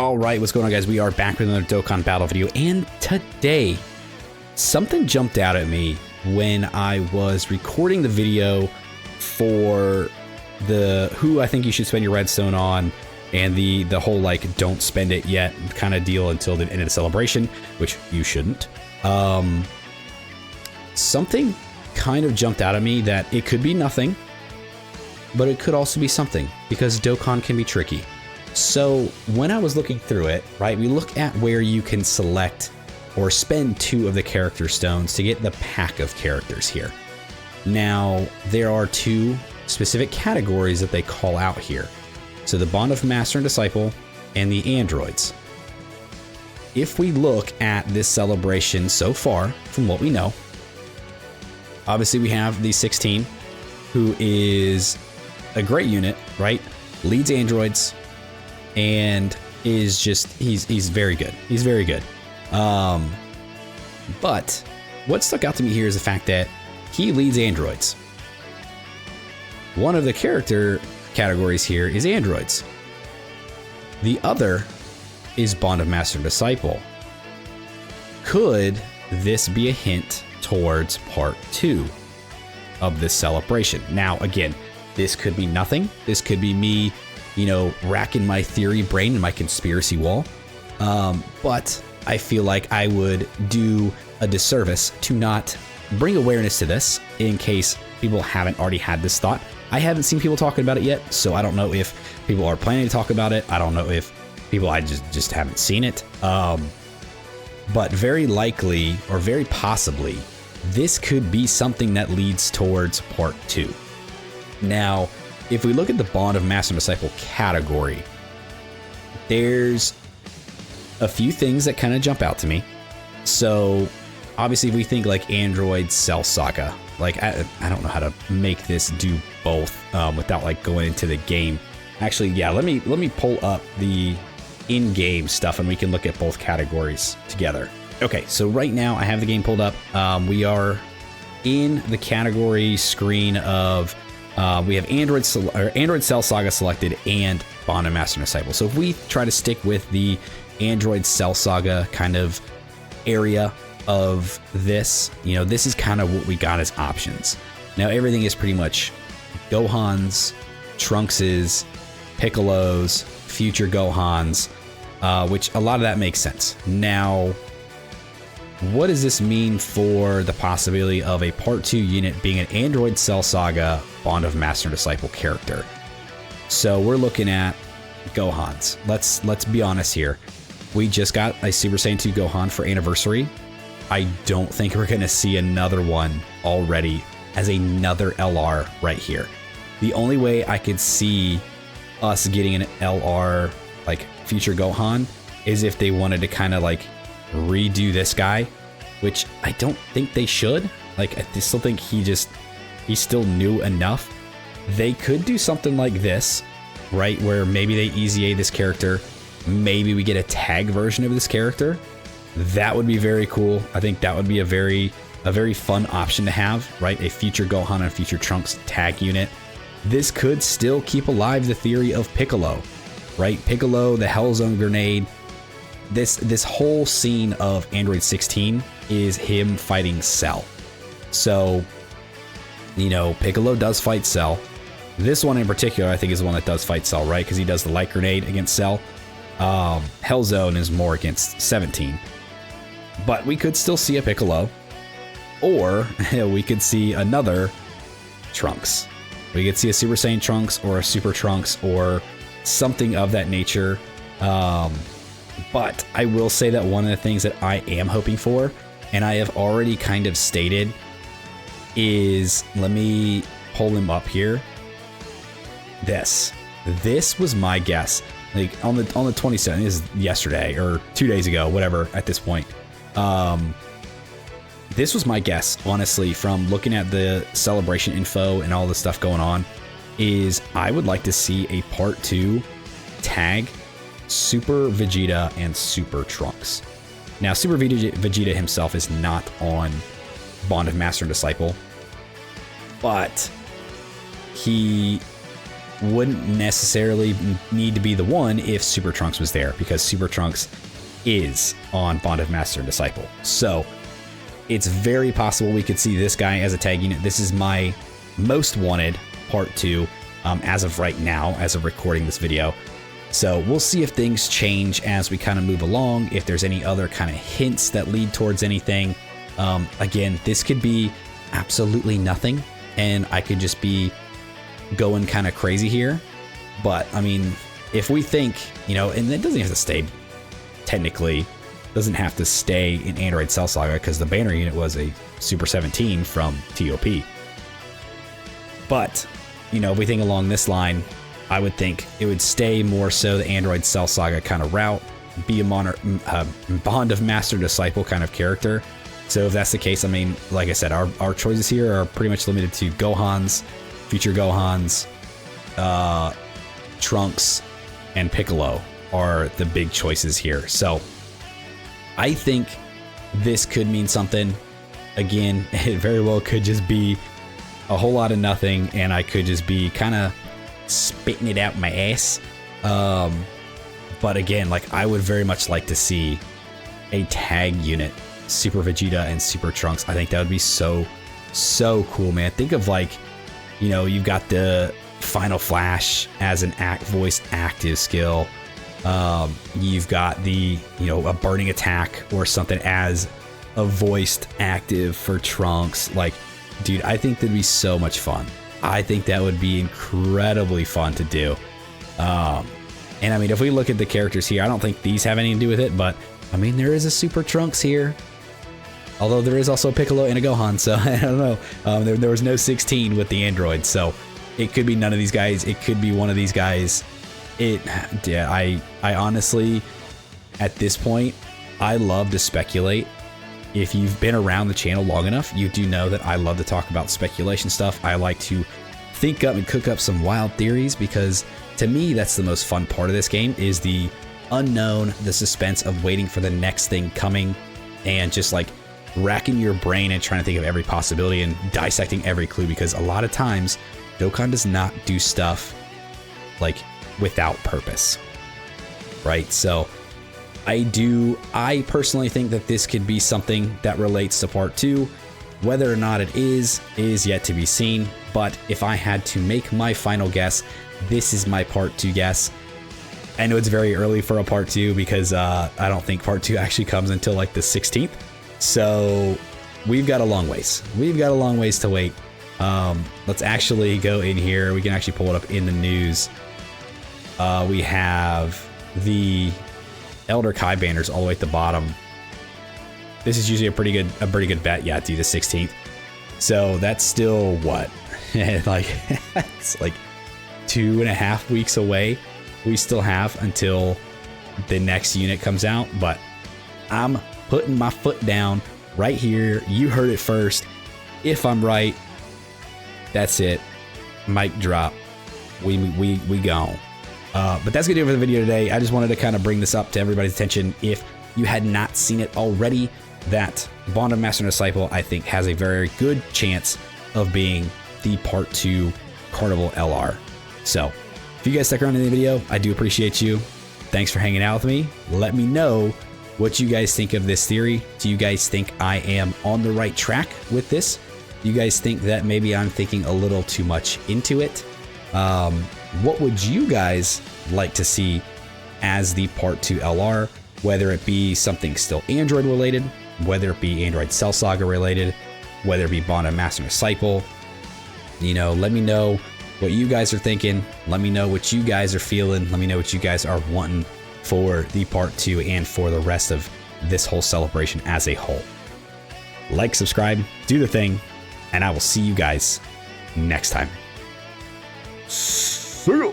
All right, what's going on, guys? We are back with another Dokkan battle video, and today something jumped out at me when I was recording the video for the who I think you should spend your redstone on, and the whole like don't spend it yet kind of deal until the end of the celebration, which you shouldn't. Something kind of jumped out at me that it could be nothing, but it could also be something, because Dokkan can be tricky. So when I was looking through it, right, we look at where you can select or spend 2 of the character stones to get the pack of characters here. Now, there are 2 specific categories that they call out here. So the Bond of Master and Disciple and the androids. If we look at this celebration so far, from what we know, obviously we have the 16, who is a great unit, right? Leads androids, and is just he's very good. He's very good. But what stuck out to me here is the fact that he leads androids. One of the character categories here is androids. The other is Bond of Master and Disciple. Could this be a hint towards part 2 of this celebration? Now, again, this could be nothing. This could be me, you know, racking my theory brain and my conspiracy wall. But I feel like I would do a disservice to not bring awareness to this in case people haven't already had this thought. I haven't seen people talking about it yet, so I don't know if people are planning to talk about it. I don't know if people, I just haven't seen it. But very likely, or very possibly, this could be something that leads towards part 2. Now, if we look at the Bond of Master and Disciple category, there's a few things that kind of jump out to me. So obviously if we think like Android Cell Saga, like I don't know how to make this do both without like going into the game. Actually, yeah, let me pull up the in-game stuff and we can look at both categories together. Okay, so right now I have the game pulled up. We are in the category screen of we have Android Cell Saga selected and Bond of Master and Disciple. So if we try to stick with the Android Cell Saga kind of area of this, you know, this is kind of what we got as options. Now everything is pretty much Gohans, Trunkses, Piccolos, future Gohans, which a lot of that makes sense. Now, what does this mean for the possibility of a part 2 unit being an Android Cell Saga Bond of Master and Disciple character? So we're looking at Gohans. Let's be honest here. We just got a Super Saiyan 2 Gohan for anniversary. I don't think we're gonna see another one already as another LR right here. The only way I could see us getting an LR like future Gohan is if they wanted to kind of like redo this guy, which I don't think they should. Like, I still think he's still new enough. They could do something like this, right, where maybe they EZA this character, maybe we get a tag version of this character. That would be very cool. I think that would be a very fun option to have, right? A future Gohan and future Trunks tag unit. This could still keep alive the theory of Piccolo, right? Piccolo, the Hell Zone grenade. This whole scene of Android 16 is him fighting Cell. So, you know, Piccolo does fight Cell. This one in particular, I think, is the one that does fight Cell, right? Because he does the light grenade against Cell. Hell Zone is more against 17. But we could still see a Piccolo. Or we could see another Trunks. We could see a Super Saiyan Trunks or a Super Trunks or something of that nature. But I will say that one of the things that I am hoping for, and I have already kind of stated, is, let me pull him up here. This was my guess. Like on the 27th, this is yesterday or 2 days ago, whatever at this point. This was my guess, honestly, from looking at the celebration info and all the stuff going on, is I would like to see a part 2 tag Super Vegeta and Super Trunks. Now, Super Vegeta himself is not on Bond of Master and Disciple, but he wouldn't necessarily need to be the one if Super Trunks was there, because Super Trunks is on Bond of Master and Disciple. So it's very possible we could see this guy as a tag unit. This is my most wanted part 2 as of right now, as of recording this video. So we'll see if things change as we kind of move along, if there's any other kind of hints that lead towards anything. Again, this could be absolutely nothing, and I could just be going kind of crazy here. But I mean, if we think, you know, and it doesn't have to stay, technically doesn't have to stay in Android Cell Saga, because the banner unit was a Super 17 from TOP. But, you know, if we think along this line, I would think it would stay more so the Android Cell Saga kind of route, be a Bond of Master Disciple kind of character. So if that's the case, I mean, like I said, our choices here are pretty much limited to Gohans, future Gohans, Trunks, and Piccolo are the big choices here. So I think this could mean something. Again, it very well could just be a whole lot of nothing, and I could just be kind of spitting it out my ass. But again, like, I would very much like to see a tag unit, Super Vegeta and Super Trunks. I think that would be so cool, man. Think of, like, you know, you've got the Final Flash as an voice active skill. You've got the, you know, a burning attack or something as a voiced active for Trunks. Like, dude, I think that'd be so much fun. I think that would be incredibly fun to do. And I mean, if we look at the characters here, I don't think these have anything to do with it, but I mean, there is a Super Trunks here. Although there is also a Piccolo and a Gohan, so I don't know. There was no 16 with the Android, so it could be none of these guys. It could be one of these guys. Yeah, I honestly, at this point, I love to speculate. If you've been around the channel long enough, you do know that I love to talk about speculation stuff. I like to think up and cook up some wild theories, because to me, that's the most fun part of this game, is the unknown, the suspense of waiting for the next thing coming, and just like racking your brain and trying to think of every possibility and dissecting every clue, because a lot of times Dokkan does not do stuff like without purpose, right? So I personally think that this could be something that relates to part 2. Whether or not it is yet to be seen, but if I had to make my final guess, this is my part 2 guess. I know it's very early for a part 2, because I don't think part 2 actually comes until like the 16th. So we've got a long ways. We've got a long ways to wait. Let's actually go in here. We can actually pull it up in the news. We have the Elder Kai banners all the way at the bottom. This is usually a pretty good bet. Yeah, due the 16th. So that's still what? Like, it's like 2.5 weeks away. We still have until the next unit comes out, but I'm putting my foot down right here. You heard it first. If I'm right, that's it. Mic drop. We gone. But that's gonna do it for the video today. I just wanted to kind of bring this up to everybody's attention. If you had not seen it already, that Bond of Master and Disciple, I think, has a very good chance of being the part 2 Carnival LR. So if you guys stuck around in the video, I do appreciate you. Thanks for hanging out with me. Let me know what you guys think of this theory. Do you guys think I am on the right track with this? Do you guys think that maybe I'm thinking a little too much into it? What would you guys like to see as the part 2 LR? Whether it be something still Android related, whether it be Android Cell Saga related, whether it be Bond of Master and Disciple. You know, let me know what you guys are thinking. Let me know what you guys are feeling. Let me know what you guys are wanting for the part 2 and for the rest of this whole celebration as a whole. Like, subscribe, do the thing, and I will see you guys next time. See ya.